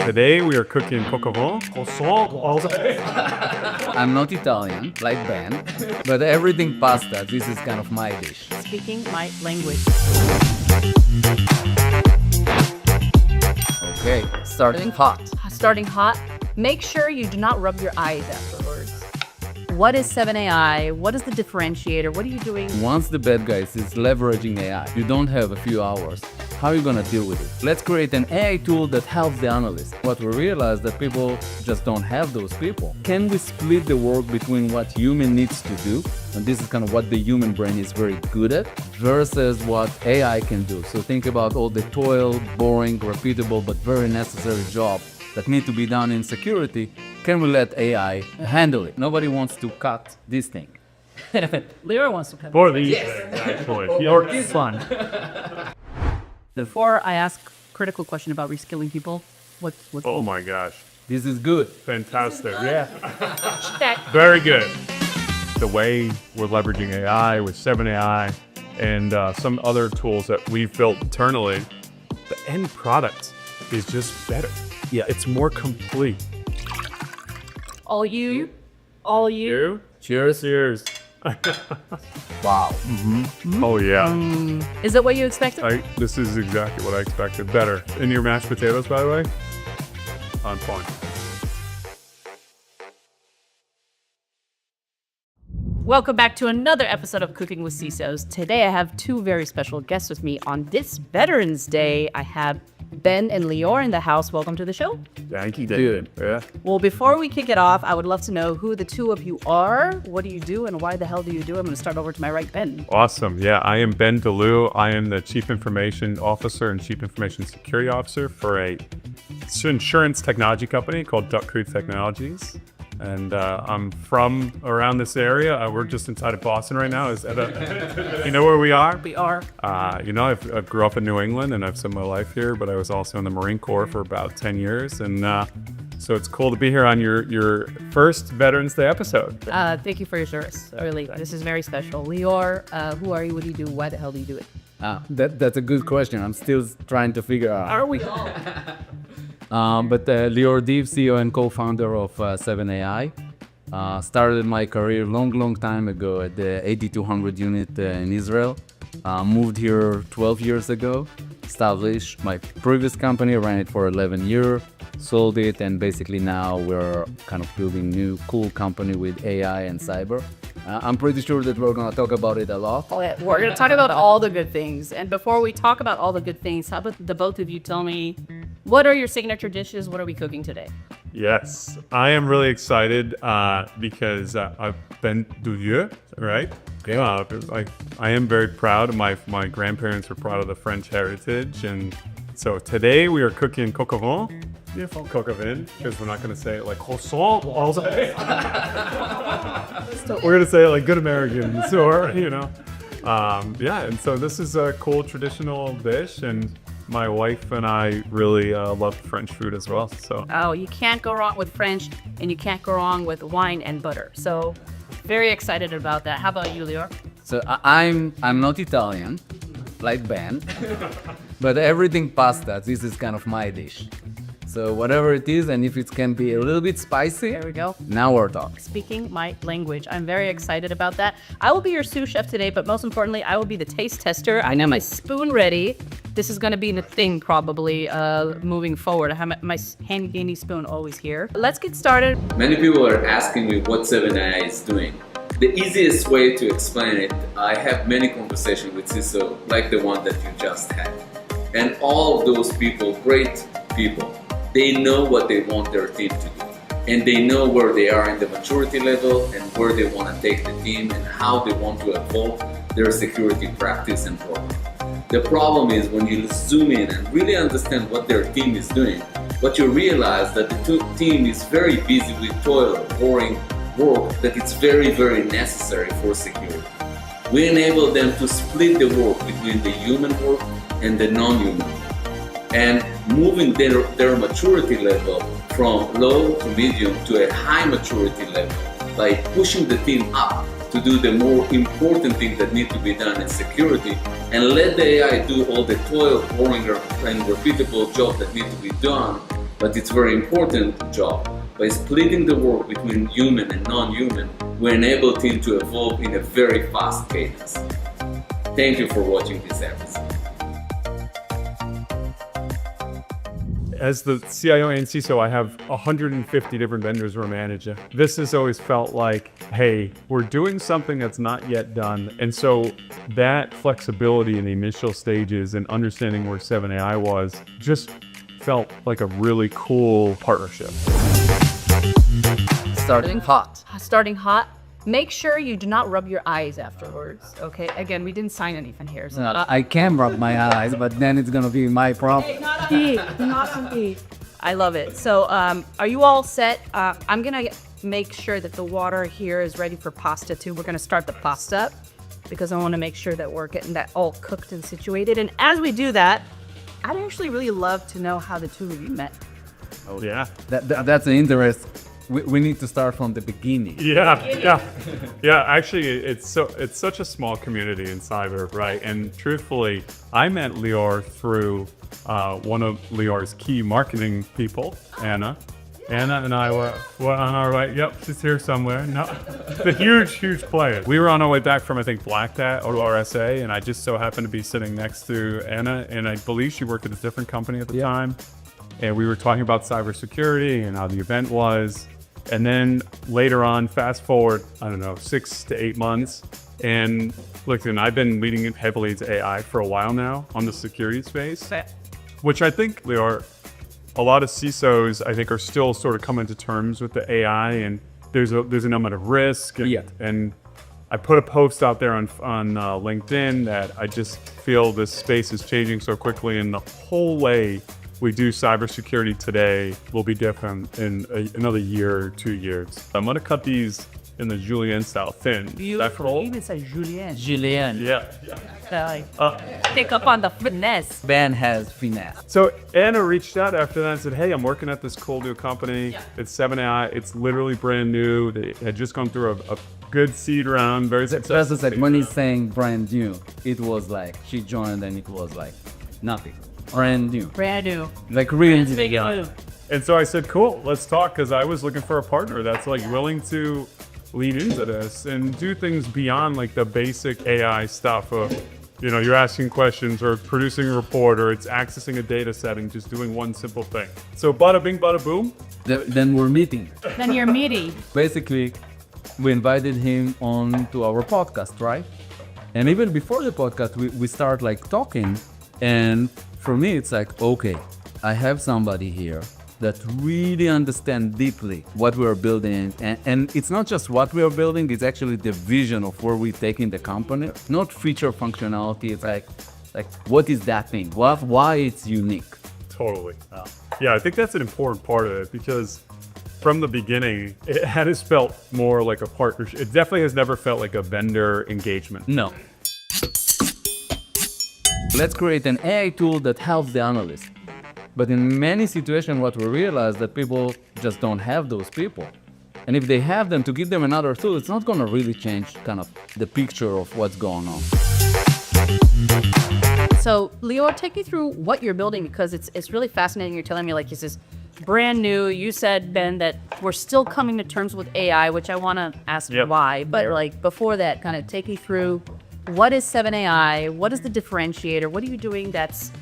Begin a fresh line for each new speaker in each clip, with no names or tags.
Today we are cooking croissant.
I'm not Italian, like Ben, but everything pasta, this is kind of my dish.
Speaking my language.
Okay, starting hot.
Starting hot. Make sure you do not rub your eyes afterwards. What is 7AI? What is the differentiator? What are you doing?
Once the bad guys is leveraging AI, you don't have a few hours. How are you gonna deal with it? Let's create an AI tool that helps the analyst. What we realized that people just don't have those people. Can we split the work between what human needs to do, and this is kind of what the human brain is very good at, versus what AI can do? So think about all the toil, boring, repeatable, but very necessary job that need to be done in security. Can we let AI handle it? Nobody wants to cut this thing.
Lior wants to come.
For these things, actually. Or it's fun.
Before I ask critical question about reskilling people, what's
Oh my gosh.
This is good.
Fantastic. Yeah.
check?
Very good. The way we're leveraging AI with 7AI and some other tools that we've built internally, the end product is just better. Yeah, it's more complete.
All you.
You?
Cheers.
Cheers.
Wow.
Oh yeah.
Is that what you expected?
This is exactly what I expected. Better. And your mashed potatoes, by the way? On point.
Welcome back to another episode of Cooking with CISOs. Today I have two very special guests with me on this Veterans Day. I have Ben and Lior in the house. Welcome to the show.
Thank you,
Dude.
Yeah.
Well, before we kick it off, I would love to know who the two of you are. What do you do and why the hell do you do it? I'm going to start over to my right, Ben.
Awesome. Yeah, I am Ben Dulieu. I am the Chief Information Officer and Chief Information Security Officer for a insurance technology company called Duck Creek Technologies. And I'm from around this area. We're just inside of Boston right now. Is that you know where we are?
We are.
I grew up in New England and I've spent my life here, but I was also in the Marine Corps for about 10 years. And so it's cool to be here on your first Veterans Day episode.
Thank you for your service. Really, this is very special. Lior, who are you? What do you do? Why the hell do you do it?
That's a good question. I'm still trying to figure out.
Are we?
But Lior Div, CEO and co-founder of 7AI. Started my career long time ago at the 8200 unit in Israel. Moved here 12 years ago. Established my previous company, ran it for 11 years, sold it, and basically now we're kind of building new cool company with AI and cyber. I'm pretty sure that we're going to talk about it a lot.
Oh, yeah. We're going to talk about all the good things. And before we talk about all the good things, how about the both of you tell me, what are your signature dishes? What are we cooking today?
Yes, I am really excited because I've been Dulieu, right? Okay. I am very proud. My grandparents were proud of the French heritage, and so today we are cooking coq au vin. Beautiful coq au vin, because we're not going to say it like croissant all day. We're going to say it like good Americans, or and so this is a cool traditional dish, and my wife and I really love French food as well. So
you can't go wrong with French, and you can't go wrong with wine and butter. So very excited about that. How about you, Lior?
So I'm not Italian, like Ben, but everything pasta, this is kind of my dish. So whatever it is, and if it can be a little bit spicy,
There we go.
now we're talking.
Speaking my language. I'm very excited about that. I will be your sous chef today, but most importantly, I will be the taste tester. I know my spoon ready. This is going to be the thing probably moving forward. I have my handy dandy spoon always here. Let's get started.
Many people are asking me what 7AI is doing. The easiest way to explain it, I have many conversations with CISO like the one that you just had. And all of those people, great people, they know what they want their team to do. And they know where they are in the maturity level and where they want to take the team and how they want to evolve their security practice and program. The problem is when you zoom in and really understand what their team is doing, what you realize that the team is very busy with toil, boring work that it's very necessary for security. We enable them to split the work between the human work and the non-human work, and moving their maturity level from low to medium to a high maturity level by pushing the team up to do the more important things that need to be done in security, and let the AI do all the toil, boring, and repeatable job that need to be done but it's very important job. By splitting the work between human and non-human, we enable team to evolve in a very fast cadence. Thank you for watching this episode.
As the CIO and CISO, I have 150 different vendors we're managing. This has always felt like, hey, we're doing something that's not yet done. And so that flexibility in the initial stages and understanding where 7AI was just felt like a really cool partnership.
Starting hot.
Starting hot. Make sure you do not rub your eyes afterwards, okay? Again, we didn't sign anything here. So
I can rub my eyes, but then it's gonna be my problem.
not me. I love it. So, are you all set? I'm gonna make sure that the water here is ready for pasta too. We're gonna start the pasta because I want to make sure that we're getting that all cooked and situated. And as we do that, I'd actually really love to know how the two of you met.
Oh, yeah.
That's an interest. We need to start from the beginning.
Yeah. Actually, it's such a small community in cyber, right? And truthfully, I met Lior through one of Lior's key marketing people, Anna. Anna and I were on our way. Yep, she's here somewhere. No, the huge player. We were on our way back from, I think, Black Hat or RSA, and I just so happened to be sitting next to Anna, and I believe she worked at a different company at the time. And we were talking about cybersecurity and how the event was. And then later on, fast forward, I don't know, 6 to 8 months. And look, and I've been leading heavily into AI for a while now on the security space, which I think, Lior, a lot of CISOs, I think, are still sort of coming to terms with the AI, and there's an element of risk. And I put a post out there on LinkedIn that I just feel this space is changing so quickly, and the whole way we do cybersecurity today will be different in another year or 2 years. I'm gonna cut these in the Julienne style thin.
Beautiful. You even said Julien.
Julien.
Yeah.
Pick up on the finesse.
Ben has finesse.
So Anna reached out after that and said, hey, I'm working at this cool new company. It's 7AI. It's literally brand new. They had just gone through a good seed round, very successful.
Like when he's saying brand new, it was like she joined and it was like nothing. Brand new. Like really new.
And so I said, cool, let's talk, because I was looking for a partner that's like willing to lean into this and do things beyond like the basic AI stuff of, you know, you're asking questions or producing a report or it's accessing a data set and just doing one simple thing. So bada bing, bada boom.
Then we're meeting.
Then you're meaty.
Basically, we invited him on to our podcast, right? And even before the podcast, we start like talking. And for me, it's like, okay, I have somebody here that really understands deeply what we're building. And it's not just what we are building, it's actually the vision of where we're taking the company, not feature functionality. It's like what is that thing? Why it's unique?
Totally. Yeah, I think that's an important part of it, because from the beginning, it has felt more like a partnership. It definitely has never felt like a vendor engagement.
No. Let's create an AI tool that helps the analyst. But in many situations, what we realize that people just don't have those people. And if they have them, to give them another tool, it's not going to really change kind of the picture of what's going on.
So, Lior, take me through what you're building, because it's really fascinating. You're telling me like this is brand new. You said, Ben, that we're still coming to terms with AI, which I want to ask why. But like before that, kind of take me through, what is 7AI? What is the differentiator? What are you doing that's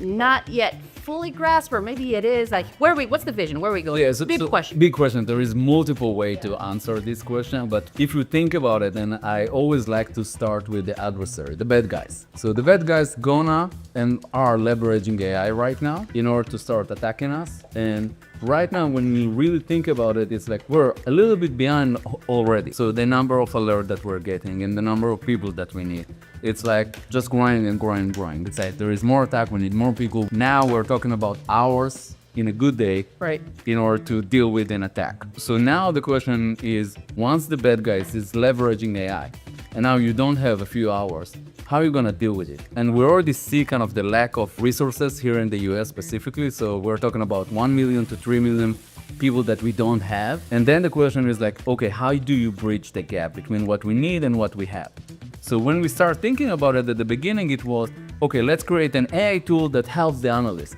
not yet fully grasped, or maybe it is? Like, what's the vision? Where are we going?
Yeah, so,
big question.
Big question. There is multiple ways to answer this question, but if you think about it, then I always like to start with the adversary, the bad guys. So the bad guys gonna and are leveraging AI right now in order to start attacking us. And right now, when you really think about it, it's like we're a little bit behind already. So the number of alerts that we're getting and the number of people that we need, it's like just growing and growing and growing. It's like there is more attack, we need more people. Now we're talking about hours in a good day,
right,
in order to deal with an attack. So now the question is, once the bad guys is leveraging AI, and now you don't have a few hours, how are you gonna deal with it? And we already see kind of the lack of resources here in the US specifically. So we're talking about 1 million to 3 million people that we don't have. And then the question is like, okay, how do you bridge the gap between what we need and what we have? So when we start thinking about it at the beginning, it was, okay, let's create an AI tool that helps the analyst.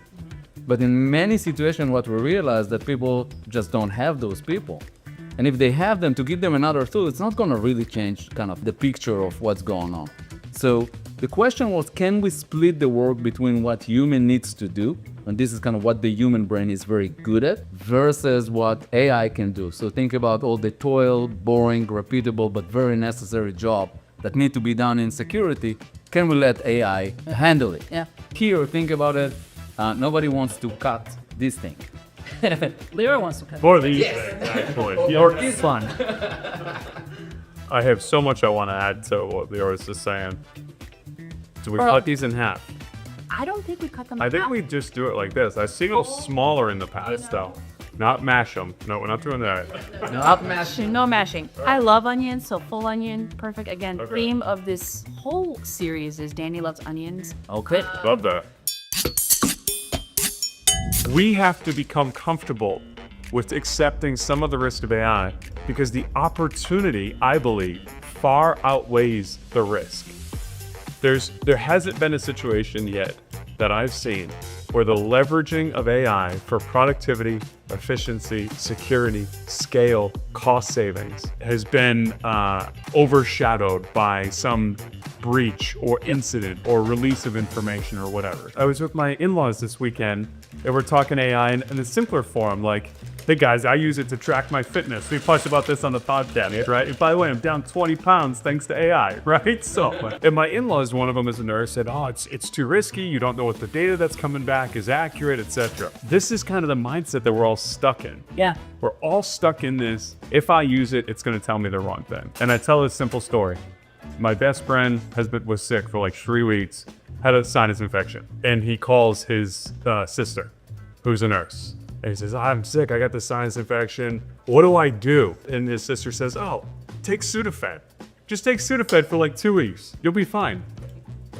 But in many situations, what we realize that people just don't have those people. And if they have them, to give them another tool, it's not going to really change kind of the picture of what's going on. So the question was, can we split the work between what human needs to do, and this is kind of what the human brain is very good at, versus what AI can do. So think about all the toil, boring, repeatable, but very necessary job that need to be done in security. Can we let AI handle it?
Yeah.
Here, think about it. Nobody wants to cut this thing.
Lior wants to cut.
For these things, actually.
Or this one.
I have so much I want to add to what Lior is just saying. Do we
Well-
cut these in half?
I don't think we cut them.
I think we just do it like this. I've seen them smaller in the past, though. Not mash them. No, we're not doing that.
Not mashing.
No mashing. I love onions, so full onion, perfect. Again,
Okay.
theme of this whole series is Danny loves onions.
Okay.
Love that. We have to become comfortable with accepting some of the risk of AI because the opportunity, I believe, far outweighs the risk. There hasn't been a situation yet that I've seen where the leveraging of AI for productivity, efficiency, security, scale, cost savings has been overshadowed by some breach or incident or release of information or whatever. I was with my in-laws this weekend and we're talking AI in a simpler form, like, hey guys, I use it to track my fitness. We talked about this on the podcast, right? And by the way, I'm down 20 pounds thanks to AI, right? So, and my in-laws, one of them is a nurse, said, oh, it's too risky. You don't know if the data that's coming back is accurate, etc. This is kind of the mindset that we're all stuck in.
Yeah.
We're all stuck in this. If I use it, it's going to tell me the wrong thing. And I tell a simple story. My best friend was sick for like 3 weeks, had a sinus infection, and he calls his sister, who's a nurse. And he says, I'm sick, I got the sinus infection. What do I do? And his sister says, oh, take Sudafed. Just take Sudafed for like 2 weeks. You'll be fine.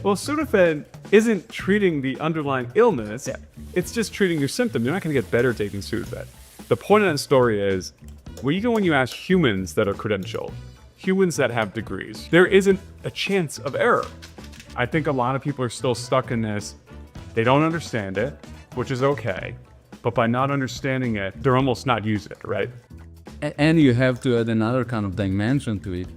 Well, Sudafed isn't treating the underlying illness. Yeah. It's just treating your symptom. You're not going to get better taking Sudafed. The point of that story is, even when you ask humans that are credentialed, humans that have degrees, there isn't a chance of error. I think a lot of people are still stuck in this. They don't understand it, which is okay. But by not understanding it, they're almost not using it, right?
And you have to add another kind of dimension to it.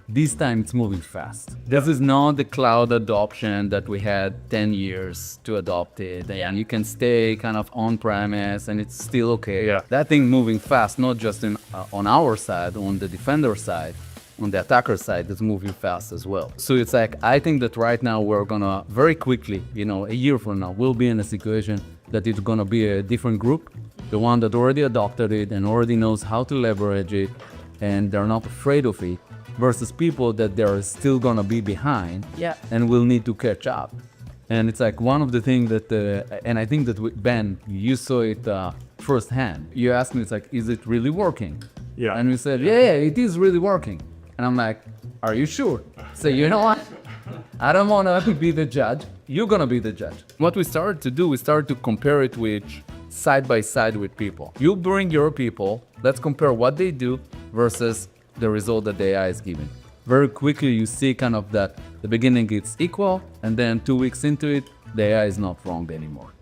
This time it's moving fast. This is not the cloud adoption that we had 10 years to adopt it. And you can stay kind of on-premise and it's still okay.
Yeah.
That thing moving fast, not just on our side, on the defender side, on the attacker side, it's moving fast as well. So it's like, I think that right now we're gonna very quickly, a year from now, we'll be in a situation that it's gonna be a different group, the one that already adopted it and already knows how to leverage it, and they're not afraid of it, versus people that they're still gonna be behind and will need to catch up. And it's like one of the things that, and I think that with Ben, you saw it firsthand. You asked me, it's like, is it really working?
Yeah.
And we said, yeah, it is really working. And I'm like, are you sure? So you know what? I don't want to be the judge. You're going to be the judge. What we started to do, we started to compare it with side by side with people. You bring your people, let's compare what they do versus the result that the AI is giving. Very quickly, you see kind of that the beginning it's equal, and then 2 weeks into it, the AI is not wrong anymore.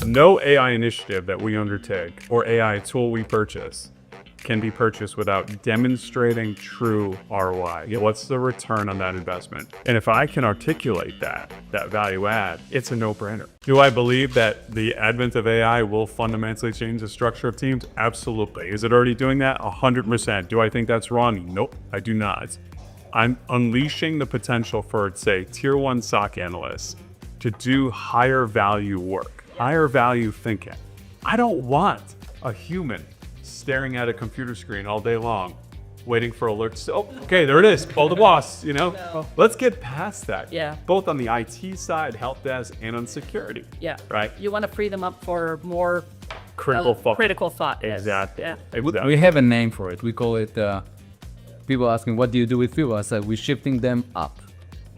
No AI initiative that we undertake or AI tool we purchase can be purchased without demonstrating true ROI. What's the return on that investment? And if I can articulate that value add, it's a no-brainer. Do I believe that the advent of AI will fundamentally change the structure of teams? Absolutely. Is it already doing that? 100%. Do I think that's wrong? Nope, I do not. I'm unleashing the potential for, say, tier 1 SOC analysts to do higher value work, higher value thinking. I don't want a human staring at a computer screen all day long, waiting for alerts. Oh, okay, there it is. Call the boss, No. Let's get past that.
Yeah.
Both on the IT side, help desk, and on security.
Yeah.
Right?
You want to free them up for more
Critical thought.
critical thought. Yes.
Exactly.
Yeah.
Exactly.
We have a name for it. We call it, people asking, what do you do with people? I said, we're shifting them up.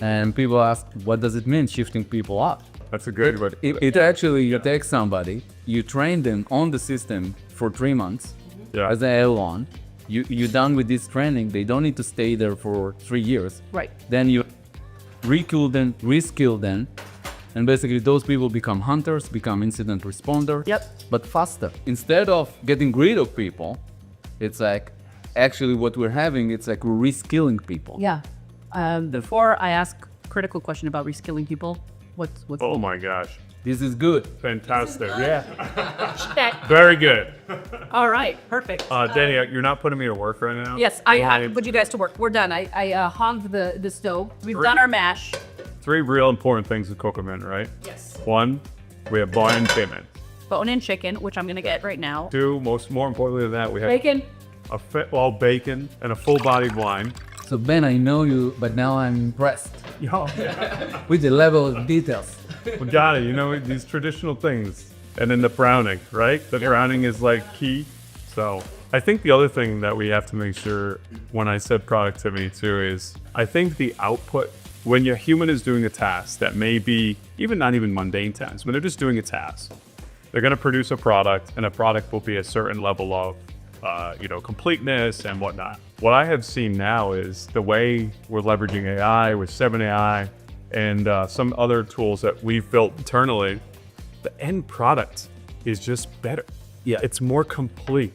And people ask, what does it mean, shifting people up?
That's a good word.
It actually, you take somebody, you train them on the system for 3 months,
Yeah.
as an L1, you're done with this training, they don't need to stay there for 3 years.
Right.
Then you reskill them, And basically those people become hunters, become incident responders.
Yep.
But faster. Instead of getting rid of people, it's like actually what we're having, it's like we're reskilling people.
Yeah. Before I ask critical question about reskilling people, what's
Oh my gosh.
This is good.
Fantastic. Yeah.
that?
Very good.
All right, perfect.
Danny, you're not putting me to work right now?
Yes, I put you guys to work. We're done. I hogged the stove. We've done our mash.
3 real important things with Cocomin, right?
Yes.
1, we have bone-in payment.
Bone-in chicken, which I'm gonna get right now.
2, more importantly than that, we have
Bacon.
bacon and a full-bodied wine.
So Ben, I know you, but now I'm impressed
Yo,
with the level of details.
we got it. You know, these traditional things. And then the browning, right? The browning is like key. So I think the other thing that we have to make sure when I said productivity too is I think the output, when your human is doing a task that may be not even mundane tasks, when they're just doing a task, they're going to produce a product, and a product will be a certain level of completeness and whatnot. What I have seen now is the way we're leveraging AI with 7AI and some other tools that we've built internally, the end product is just better.
Yeah.
It's more complete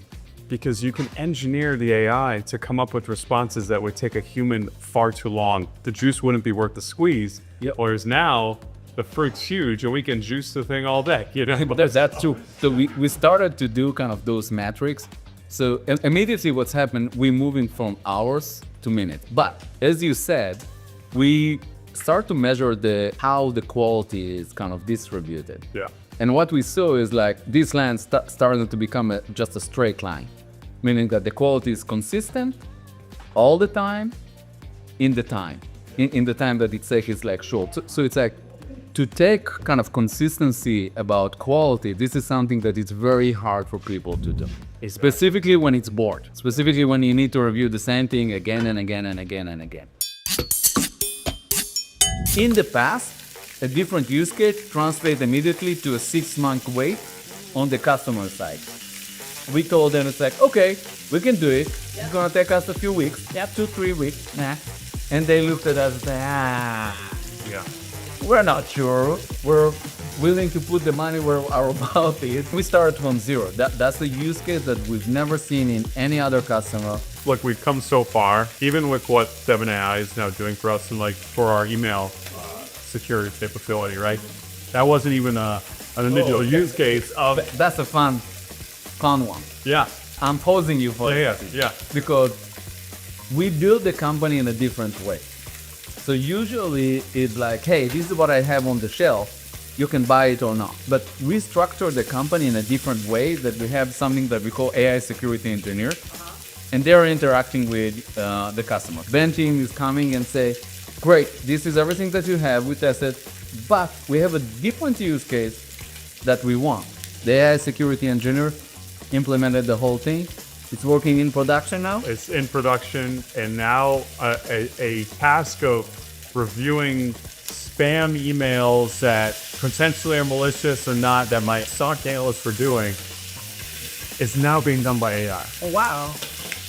because you can engineer the AI to come up with responses that would take a human far too long. The juice wouldn't be worth the squeeze.
Yep.
Whereas now, the fruit's huge and we can juice the thing all day. You know?
But there's that too. So we started to do kind of those metrics. So immediately what's happened, we're moving from hours to minutes. But as you said, we start to measure how the quality is kind of distributed.
Yeah.
And what we saw is like this line started to become just a straight line, meaning that the quality is consistent all the time, in the time that it takes like short. So it's like to take kind of consistency about quality, this is something that is very hard for people to do. Specifically when it's bored, specifically when you need to review the same thing again and again and again and again. In the past, a different use case translates immediately to a 6-month wait on the customer side. We told them, it's like, okay, we can do it. It's gonna take us a few weeks, 2-3 weeks. Nah. And they looked at us and said,
Yeah.
we're not sure. We're willing to put the money where our mouth is. We started from zero. That's the use case that we've never seen in any other customer.
Look, we've come so far, even with what 7AI is now doing for us and like for our email security capability, right? That wasn't even an initial use case of,
That's a fun one.
yeah,
I'm posing you for
yeah,
it.
yeah.
Because we build the company in a different way. So usually it's like, hey, this is what I have on the shelf. You can buy it or not. But we structure the company in a different way, that we have something that we call AI security engineer. And they're interacting with the customer. Ben team is coming and say, great, this is everything that you have, we tested, but we have a different use case that we want. The AI security engineer implemented the whole thing. It's working in production now.
It's in production, and now a task of reviewing spam emails that potentially are malicious or not, that my SOC analysts were doing, is now being done by AI.
Oh, wow.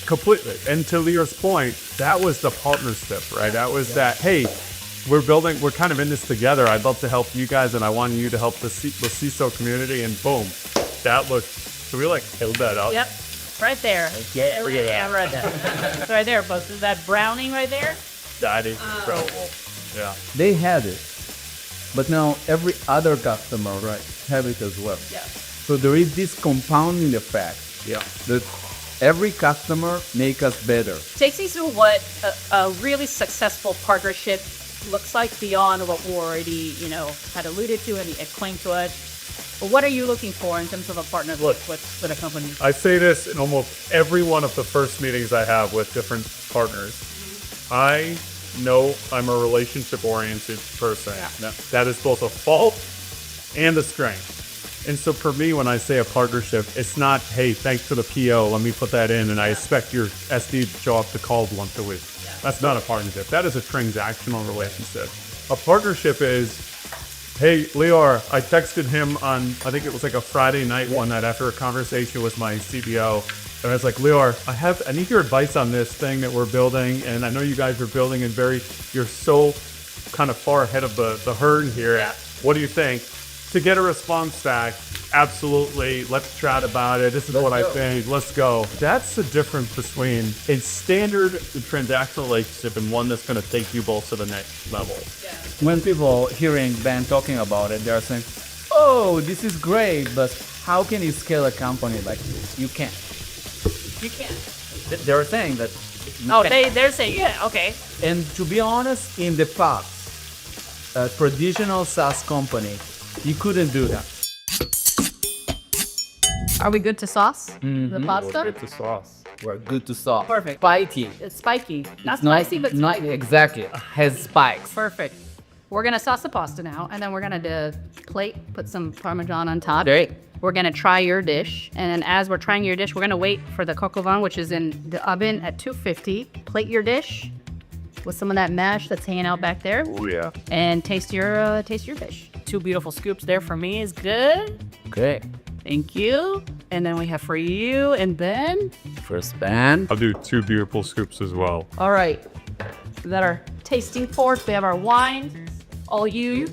Completely. And to Lior's point, that was the partnership, right? That was that, hey, we're kind of in this together. I'd love to help you guys, and I want you to help the CISO community, and boom, that looked, so we like held that up.
Yep. Right there. Yeah, right there. It's right there, folks. Is that browning right there?
That is incredible. Yeah.
They had it, but now every other customer have it as well.
Yeah.
So there is this compounding effect.
Yeah.
That every customer make us better.
Takes me through what a really successful partnership looks like beyond what we already, had alluded to and explained to us. But what are you looking for in terms of a partner with a company?
I say this in almost every one of the first meetings I have with different partners. I know I'm a relationship-oriented person.
Yeah.
That is both a fault and a strength. And so for me, when I say a partnership, it's not, hey, thanks for the PO, let me put that in, and I expect your SD to show up to call once a week. That's not a partnership. That is a transactional relationship. A partnership is, hey, Lior, I texted him on, I think it was like a Friday night one night after a conversation with my CBO. And I was like, Lior, I need your advice on this thing that we're building. And I know you guys are building and you're so kind of far ahead of the herd here. What do you think? To get a response back, absolutely, let's chat about it. This is what I think, let's go. That's the difference between a standard transactional relationship and one that's gonna take you both to the next level.
When people hearing Ben talking about it, they're saying, "Oh, this is great, but how can you scale a company like this? You can't."
You can't.
They're saying that.
Oh, they're saying, yeah, okay.
And to be honest, in the past, a traditional SaaS company, you couldn't do that.
Are we good to sauce the pasta?
It's a sauce.
We're good to sauce.
Perfect.
Spiky.
It's spiky. Not
It's not-
spicy, but
not exactly. Has spikes.
perfect. We're gonna sauce the pasta now, and then we're gonna plate, put some Parmesan on top.
Great.
We're gonna try your dish, and then as we're trying your dish, we're gonna wait for the coq au vin, which is in the oven at 250. Plate your dish with some of that mash that's hanging out back there,
Oh yeah.
and taste your dish. 2 beautiful scoops there for me is good.
Great.
Thank you. And then we have for you and Ben.
First Ben.
I'll do 2 beautiful scoops as well.
All right. We got our tasting fork. We have our wine. All you,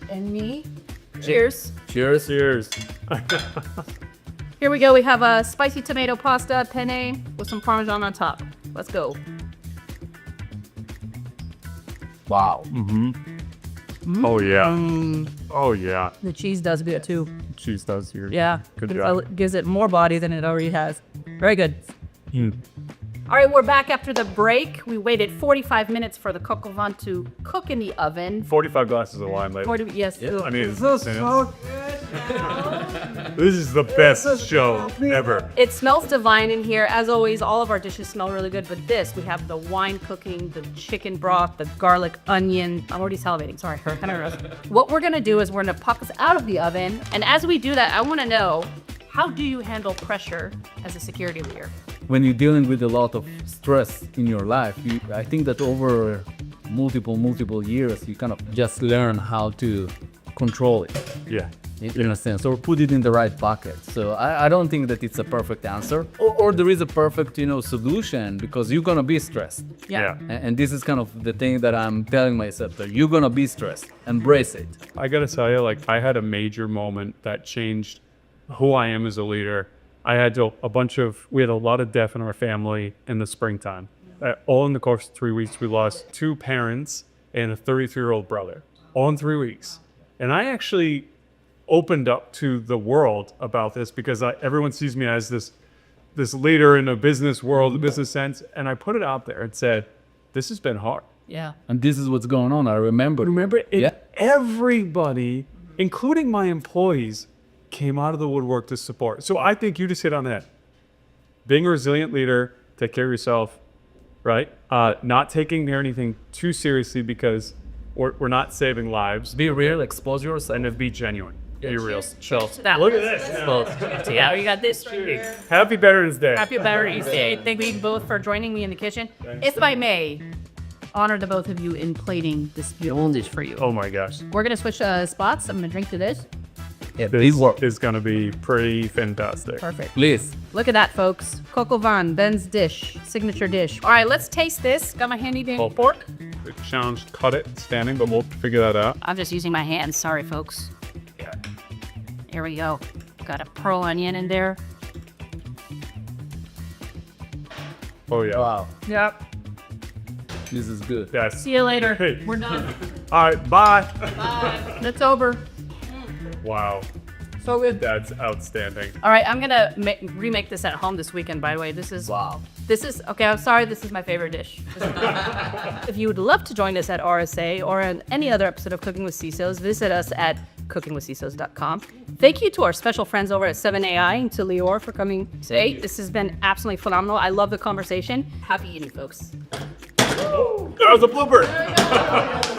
and me. Cheers.
Cheers.
Cheers.
Here we go. We have a spicy tomato pasta penne with some Parmesan on top. Let's go.
Wow.
Oh yeah. Oh yeah.
The cheese does good too.
Cheese does here.
Yeah.
Good
It
job.
gives it more body than it already has. Very good.
Mm.
All right, we're back after the break. We waited 45 minutes for the coq au vin to cook in the oven.
45 glasses of wine later.
Yes.
I mean, this is the best show ever.
It smells divine in here. As always, all of our dishes smell really good, but this, we have the wine cooking, the chicken broth, the garlic, onion. I'm already salivating, sorry. What we're gonna do is we're gonna pop this out of the oven, and as we do that, I wanna know, how do you handle pressure as a security leader?
When you're dealing with a lot of stress in your life, I think that over multiple years, you kind of just learn how to control it.
Yeah.
In a sense, or put it in the right bucket. So I don't think that it's a perfect answer, or there is a perfect, solution, because you're gonna be stressed.
Yeah.
And this is kind of the thing that I'm telling myself, that you're gonna be stressed. Embrace it.
I gotta tell you, like, I had a major moment that changed who I am as a leader. We had a lot of death in our family in the springtime. All in the course of 3 weeks, we lost 2 parents and a 33-year-old brother, all in 3 weeks. And I actually opened up to the world about this because everyone sees me as this leader in a business world, a business sense. And I put it out there and said, this has been hard.
Yeah.
And this is what's going on. I remember.
Everybody, including my employees, came out of the woodwork to support. So I think you just hit on that. Being a resilient leader, take care of yourself, right? Not taking anything too seriously because we're not saving lives.
Be real, expose yourself.
And then be genuine. Be real.
Chill.
Look at this.
Yeah, we got this right here.
Happy Veterans Day.
Happy Veterans Day. Thank you both for joining me in the kitchen. If I may, honor the both of you in plating this beautiful dish for you.
Oh my gosh.
We're gonna switch spots. I'm gonna drink to this.
Yeah,
This is going to be pretty fantastic.
Perfect.
please.
Look at that, folks. Coq au vin, Ben's dish, signature dish. All right, let's taste this. Got my handy dandy fork.
The challenge, cut it standing, but we'll figure that out.
I'm just using my hands. Sorry, folks. Here we go. Got a pearl onion in there.
Oh yeah.
Wow.
Yep.
This is good.
Yes.
See you later.
Hey.
We're done.
All right. Bye.
Bye. It's over.
Wow.
So good.
That's outstanding.
All right, I'm gonna remake this at home this weekend. By the way, this is okay. I'm sorry, this is my favorite dish. If you would love to join us at RSA or on any other episode of Cooking with CISOs, visit us at cookingwithcisos.com. Thank you to our special friends over at 7AI and to Lior for coming today. This has been absolutely phenomenal. I love the conversation. Happy eating, folks.
That was a blooper.